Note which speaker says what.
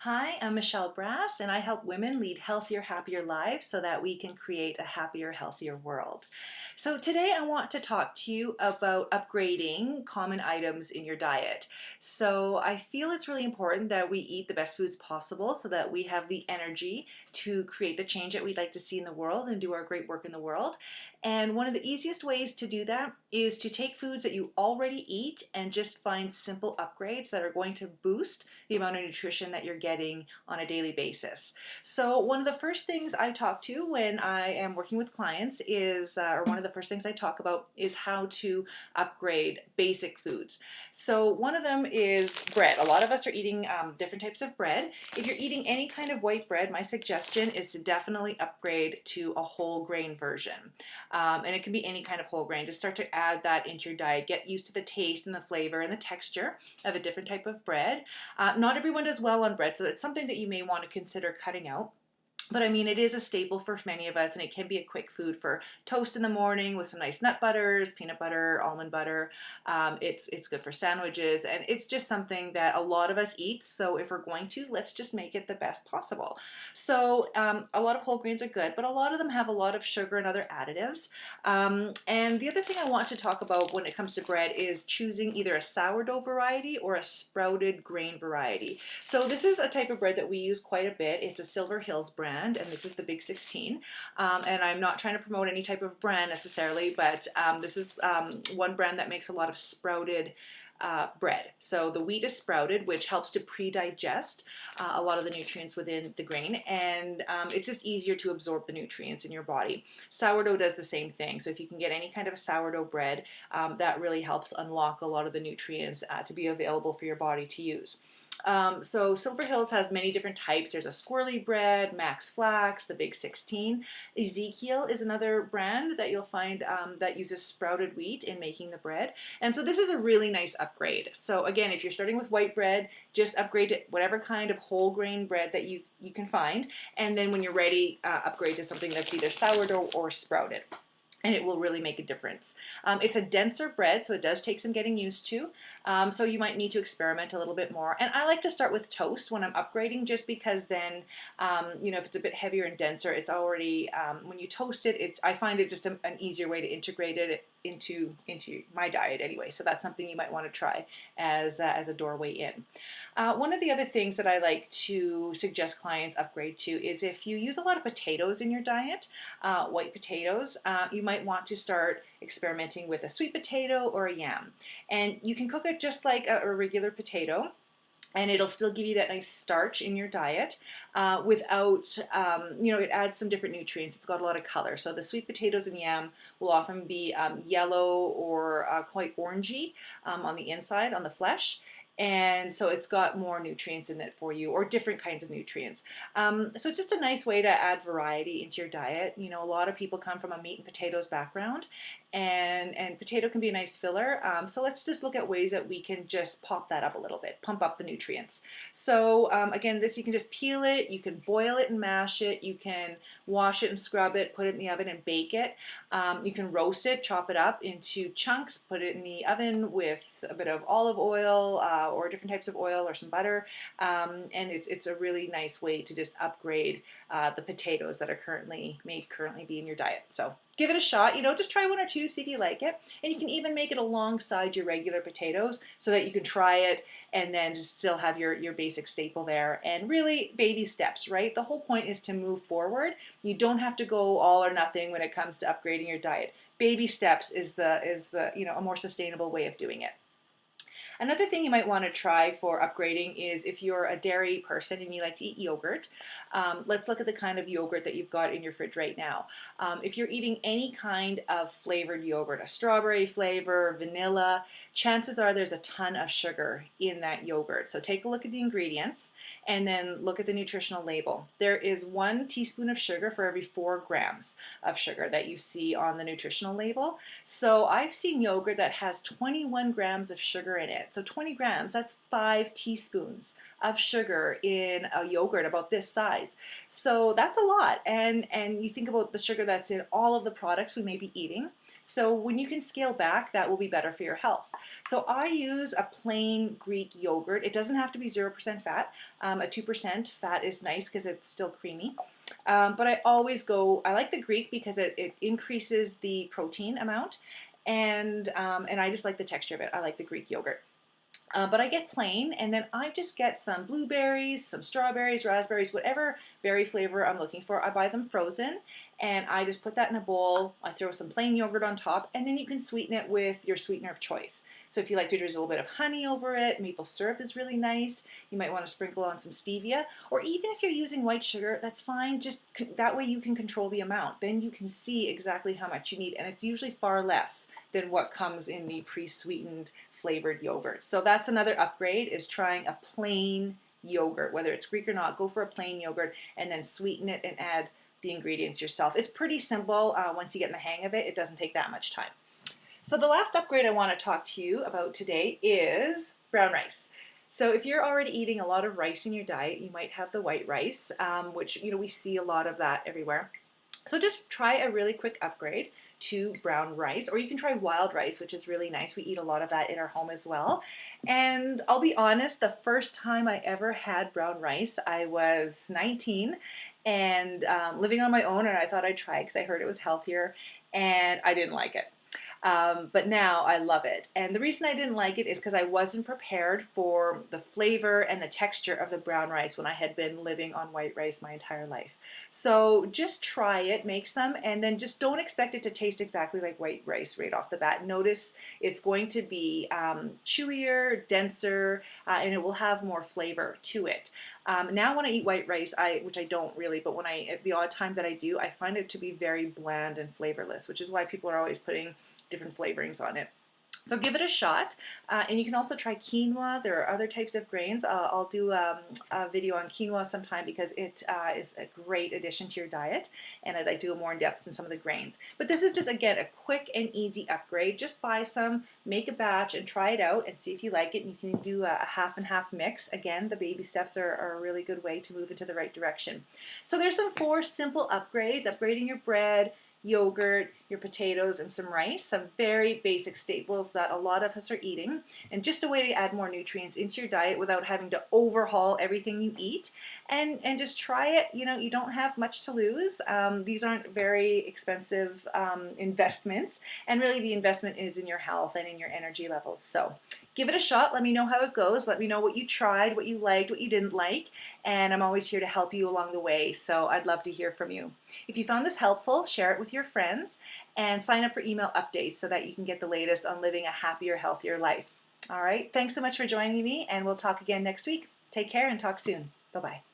Speaker 1: Hi, I'm Michelle Brass, and I help women lead healthier, happier lives so that we can create a happier, healthier world. So, today I want to talk to you about upgrading common items in your diet. So, I feel it's really important that we eat the best foods possible so that we have the energy to create the change that we'd like to see in the world and do our great work in the world. And one of the easiest ways to do that is to take foods that you already eat and just find simple upgrades that are going to boost the amount of nutrition that you're getting on a daily basis. So one of the first things I talk to when I am working with clients is, or one of the first things I talk about is how to upgrade basic foods. So one of them is bread. A lot of us are eating different types of bread. If you're eating any kind of white bread, my suggestion is to definitely upgrade to a whole grain version. And it can be any kind of whole grain. Just start to add that into your diet. Get used to the taste and the flavor and the texture of a different type of bread. Not everyone does well on bread, so it's something that you may want to consider cutting out. But I mean, it is a staple for many of us, and it can be a quick food for toast in the morning with some nice nut butters, peanut butter, almond butter. It's good for sandwiches, and it's just something that a lot of us eat. So if we're going to, let's just make it the best possible. So a lot of whole grains are good, but a lot of them have a lot of sugar and other additives. And the other thing I want to talk about when it comes to bread is choosing either a sourdough variety or a sprouted grain variety. So this is a type of bread that we use quite a bit. It's a Silver Hills brand, and this is the Big 16. And I'm not trying to promote any type of brand necessarily, but this is one brand that makes a lot of sprouted bread. So the wheat is sprouted, which helps to pre-digest a lot of the nutrients within the grain, and it's just easier to absorb the nutrients in your body. Sourdough does the same thing. So if you can get any kind of a sourdough bread, that really helps unlock a lot of the nutrients to be available for your body to use. So Silver Hills has many different types. There's a squirrely bread, Max Flax, the Big 16. Ezekiel is another brand that you'll find that uses sprouted wheat in making the bread. And so this is a really nice upgrade. So again, if you're starting with white bread, just upgrade to whatever kind of whole grain bread that you can find. And then when you're ready, upgrade to something that's either sourdough or sprouted, and it will really make a difference. It's a denser bread, so it does take some getting used to. So you might need to experiment a little bit more. And I like to start with toast when I'm upgrading, just because then, if it's a bit heavier and denser, it's already, when you toast it, I find it just an easier way to integrate it into my diet anyway. So that's something you might want to try as a doorway in. One of the other things that I like to suggest clients upgrade to is if you use a lot of potatoes in your diet, white potatoes, you might want to start experimenting with a sweet potato or a yam. And you can cook it just like a regular potato, and it'll still give you that nice starch in your diet without, it adds some different nutrients. It's got a lot of color. So the sweet potatoes and yam will often be yellow or quite orangey on the inside, on the flesh. And so it's got more nutrients in it for you, or different kinds of nutrients. So it's just a nice way to add variety into your diet. A lot of people come from a meat and potatoes background, and potato can be a nice filler. So let's just look at ways that we can just pop that up a little bit, pump up the nutrients. So again, this, you can just peel it, you can boil it and mash it, you can wash it and scrub it, put it in the oven and bake it. You can roast it, chop it up into chunks, put it in the oven with a bit of olive oil or different types of oil or some butter. And it's a really nice way to just upgrade the potatoes that are currently be in your diet. So give it a shot. Just try one or two, see if you like it. And you can even make it alongside your regular potatoes so that you can try it and then just still have your basic staple there. And really, baby steps, right? The whole point is to move forward. You don't have to go all or nothing when it comes to upgrading your diet. Baby steps is a more sustainable way of doing it. Another thing you might want to try for upgrading is if you're a dairy person and you like to eat yogurt, let's look at the kind of yogurt that you've got in your fridge right now. If you're eating any kind of flavored yogurt, a strawberry flavor, vanilla, chances are there's a ton of sugar in that yogurt. So take a look at the ingredients and then look at the nutritional label. There is 1 teaspoon of sugar for every 4 grams of sugar that you see on the nutritional label. So I've seen yogurt that has 21 grams of sugar in it. it. So 20 grams, that's 5 teaspoons of sugar in a yogurt about this size. So that's a lot. And you think about the sugar that's in all of the products we may be eating. So when you can scale back, that will be better for your health. So I use a plain Greek yogurt. It doesn't have to be 0% fat. A 2% fat is nice because it's still creamy. But I like the Greek because it increases the protein amount, and I just like the texture of it. I like the Greek yogurt. But I get plain, and then I just get some blueberries, some strawberries, raspberries, whatever berry flavor I'm looking for. I buy them frozen, and I just put that in a bowl. I throw some plain yogurt on top, and then you can sweeten it with your sweetener of choice. So if you like to drizzle a little bit of honey over it, maple syrup is really nice. You might want to sprinkle on some stevia, or even if you're using white sugar, that's fine. Just that way you can control the amount. Then you can see exactly how much you need, and it's usually far less than what comes in the pre-sweetened flavored yogurt. So that's another upgrade, is trying a plain yogurt. Whether it's Greek or not, go for a plain yogurt and then sweeten it and add the ingredients yourself. It's pretty simple. Once you get in the hang of it, it doesn't take that much time. So the last upgrade I want to talk to you about today is brown rice. So if you're already eating a lot of rice in your diet, you might have the white rice, which we see a lot of that everywhere. So just try a really quick upgrade to brown rice, or you can try wild rice, which is really nice. We eat a lot of that in our home as well. And I'll be honest, the first time I ever had brown rice, I was 19 and living on my own, and I thought I'd try it because I heard it was healthier, and I didn't like it. But now I love it. And the reason I didn't like it is because I wasn't prepared for the flavor and the texture of the brown rice when I had been living on white rice my entire life. So just try it, make some, and then just don't expect it to taste exactly like white rice right off the bat. Notice it's going to be chewier, denser, and it will have more flavor to it. Now when I eat white rice, which I don't really, but the odd time that I do, I find it to be very bland and flavorless, which is why people are always putting different flavorings on it. So give it a shot, and you can also try quinoa. There are other types of grains. I'll do a video on quinoa sometime because it is a great addition to your diet, and I'd like to go more in depth in some of the grains. But this is just, again, a quick and easy upgrade. Just buy some, make a batch, and try it out and see if you like it. And you can do a half and half mix. Again, the baby steps are a really good way to move into the right direction. So there's some 4 simple upgrades: upgrading your bread, yogurt, your potatoes, and some rice, some very basic staples that a lot of us are eating, and just a way to add more nutrients into your diet without having to overhaul everything you eat. And just try it. You don't have much to lose. These aren't very expensive investments, and really the investment is in your health and in your energy levels. So give it a shot. Let me know how it goes. Let me know what you tried, what you liked, what you didn't like, and I'm always here to help you along the way, so I'd love to hear from you. If you found this helpful, share it with your friends, and sign up for email updates so that you can get the latest on living a happier, healthier life. All right, thanks so much for joining me, and we'll talk again next week. Take care and talk soon. Bye-bye.